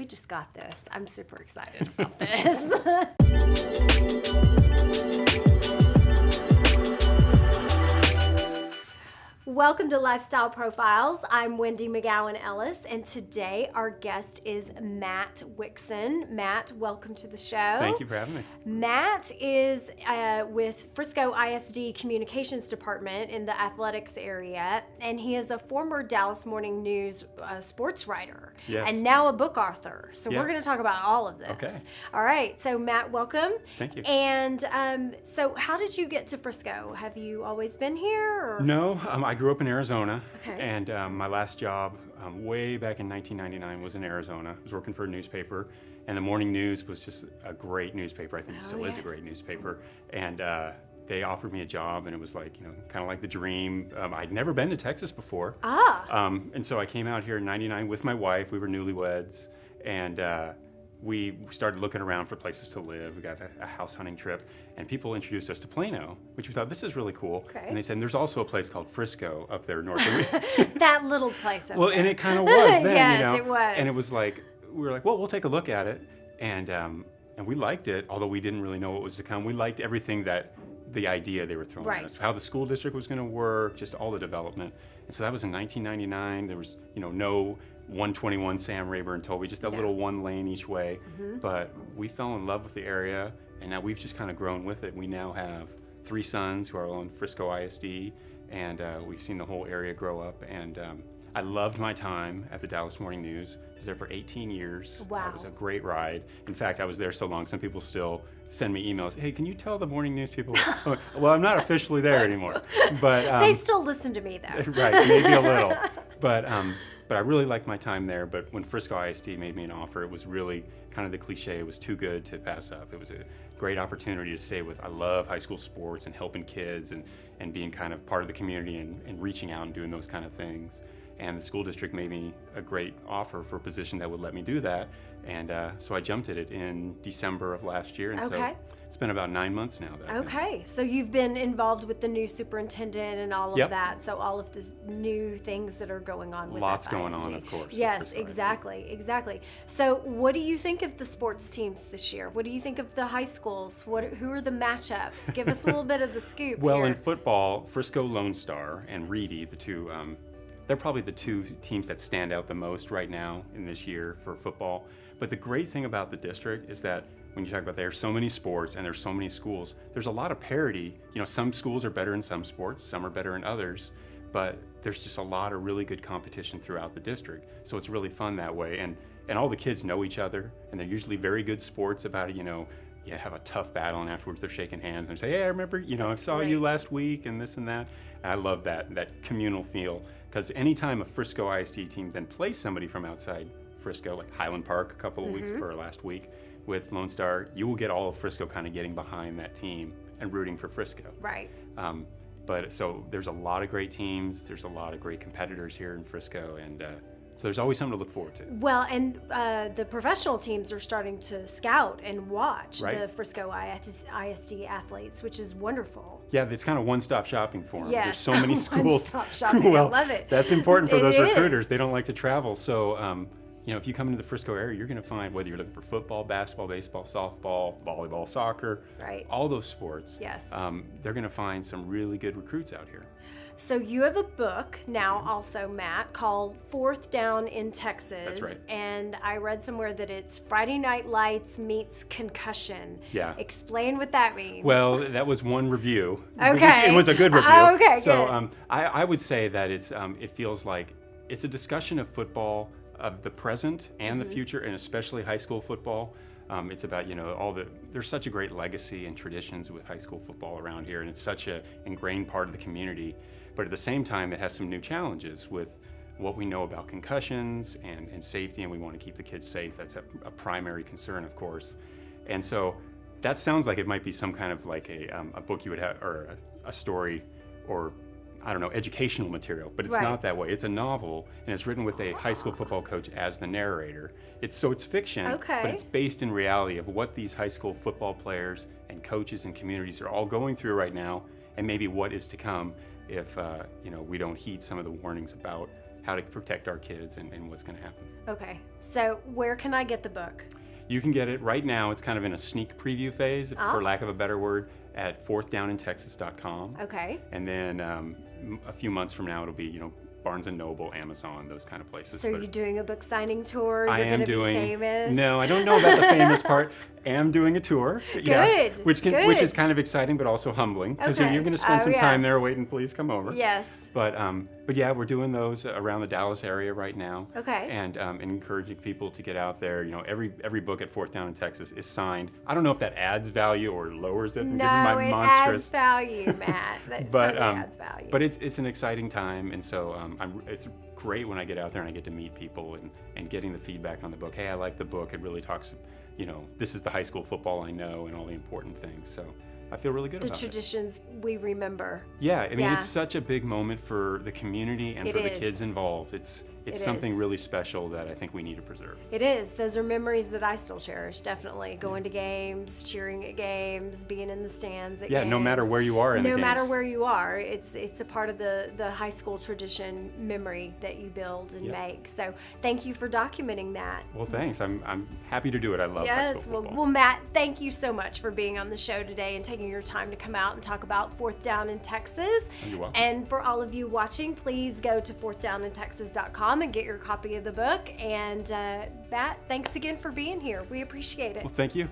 We just got this. I'm super excited about this. Welcome to Lifestyle Profiles. I'm Wendy McGowan Ellis, and today our guest is Matt Wixon. Matt, welcome to the show. Thank you for having me. Matt is with Frisco ISD Communications Department in the athletics area, and he is a former Dallas Morning News sports writer, Yes. and now a book author. So Yeah. we're going to talk about all of this. Okay. All right. So Matt, welcome. Thank you. And so how did you get to Frisco? Have you always been here? Or? No, I grew up in Arizona, Okay. and my last job way back in 1999 was in Arizona. I was working for a newspaper, and the Morning News was just a great newspaper. I think it still is a yes. great newspaper. And they offered me a job, and it was like, kind of like the dream. I'd never been to Texas before. And so I came out here in 99 with my wife. We were newlyweds, and we started looking around for places to live. We got a house hunting trip, and people introduced us to Plano, which we thought, this is really cool. Okay. And they said, there's also a place called Frisco up there north. That little place. Well, and it kind of was then, Yes, it was. And it was like, we were like, well, we'll take a look at it. And we liked it, although we didn't really know what was to come. We liked everything the idea they were throwing at us, how the school district was going to work, just all the development. And so that was in 1999. There was, no 121 Sam Rayburn Toby, just that little one lane each way. Mm-hmm. But we fell in love with the area, and now we've just kind of grown with it. We now have 3 sons who are on Frisco ISD, and we've seen the whole area grow up. And I loved my time at the Dallas Morning News. I was there for 18 years. Wow. It was a great ride. In fact, I was there so long, some people still send me emails, hey, can you tell the Morning News people? Well, I'm not officially there anymore. But they still listen to me, though. Right, maybe a little. But I really liked my time there. But when Frisco ISD made me an offer, it was really kind of the cliche. It was too good to pass up. It was a great opportunity to stay with. I love high school sports and helping kids and being kind of part of the community and reaching out and doing those kind of things. And the school district made me a great offer for a position that would let me do that. And so I jumped at it in December of last year. And so it's been about 9 months now. Okay, so you've been involved with the new superintendent and all of Yep. that. So all of the new things that are going on with Lots FISD. going on, of course. with Yes, Frisco ISD. exactly. So what do you think of the sports teams this year? What do you think of the high schools? Who are the matchups? Give us a little bit of the scoop Well, here. in football, Frisco Lone Star and Reedy, the two, they're probably the 2 teams that stand out the most right now in this year for football. But the great thing about the district is that when you talk about there's so many sports and there's so many schools, there's a lot of parity. Some schools are better in some sports, some are better in others, but there's just a lot of really good competition throughout the district. So it's really fun that way. And all the kids know each other, and they're usually very good sports about it, you have a tough battle, and afterwards they're shaking hands and say, hey, I remember, I saw you last week and this and that. And I love that communal feel, because anytime a Frisco ISD team then plays somebody from outside Frisco, like Highland Park a couple of weeks or last week with Lone Star, you will get all of Frisco kind of getting behind that team and rooting for Frisco. Right. But so there's a lot of great teams, there's a lot of great competitors here in Frisco, and so there's always something to look forward to. Well, and the professional teams are starting to scout and watch the Frisco ISD athletes, which is wonderful. Yeah, it's kind of one-stop shopping for them. Yes. There's so many schools. One-stop shopping. I love it. That's important for It those is. recruiters. They don't like to travel. So, if you come into the Frisco area, you're going to find, whether you're looking for football, basketball, baseball, softball, volleyball, soccer, all those sports, Yes. they're going to find some really good recruits out here. So you have a book now also, Matt, called 4th Down in Texas. That's right. And I read somewhere that it's Friday Night Lights meets Concussion. Yeah. Explain what that means. Well, that was one review. Okay. It was a good review. Oh, okay, So good. I would say that it feels like it's a discussion of football, of the present and the future, and especially high school football. It's about, there's such a great legacy and traditions with high school football around here, and it's such a ingrained part of the community. But at the same time, it has some new challenges with what we know about concussions and safety, and we want to keep the kids safe. That's a primary concern, of course. And so that sounds like it might be some kind of like a book you would have, or a story, or I don't know, educational material, but it's not that way. It's a novel, and it's written with a high school football coach as the narrator. It's fiction, but it's based in reality of what these high school football players and coaches and communities are all going through right now, and maybe what is to come if we don't heed some of the warnings about how to protect our kids and what's going to happen. Okay. So where can I get the book? You can get it right now. It's kind of in a sneak preview phase, for lack of a better word, at fourthdowntexas.com. Okay. And then a few months from now, it'll be, Barnes & Noble, Amazon, those kind of places. So you're doing a book signing tour? You're I am doing. Be famous? No, I don't know about the famous part. Am doing a tour. Good. Which is kind of exciting, but also humbling because Okay. you're going to spend some time yes. there waiting. Please come over. Yes. But yeah, we're doing those around the Dallas area right now. Okay. And encouraging people to get out there. Every book at Fourth Down in Texas is signed. I don't know if that adds value or lowers it. No, given my it monstrous. adds value, Matt. That But totally adds value. but it's an exciting time, and so it's great when I get out there and I get to meet people and getting the feedback on the book. Hey, I like the book. It really talks. This is the high school football I know and all the important things. So I feel really good the about it. traditions we remember. Yeah, I mean, Yeah. it's such a big moment for the community and It for the is. kids involved. It's It something is. really special that I think we need to preserve. It is. Those are memories that I still cherish, definitely. Going to games, cheering at games, being in the stands at Yeah, games. no matter where you are in the No games. matter where you are, it's a part of the high school tradition memory that you build and Yeah. make. So thank you for documenting that. Well, thanks. I'm happy to do it. I love high Yes, school well, football. well, Matt, thank you so much for being on the show today and taking your time to come out and talk about Fourth Down in Texas. You're welcome. And for all of you watching, please go to fourthdowntexas.com and get your copy of the book. And Matt, thanks again for being here. We appreciate it. Well, thank you.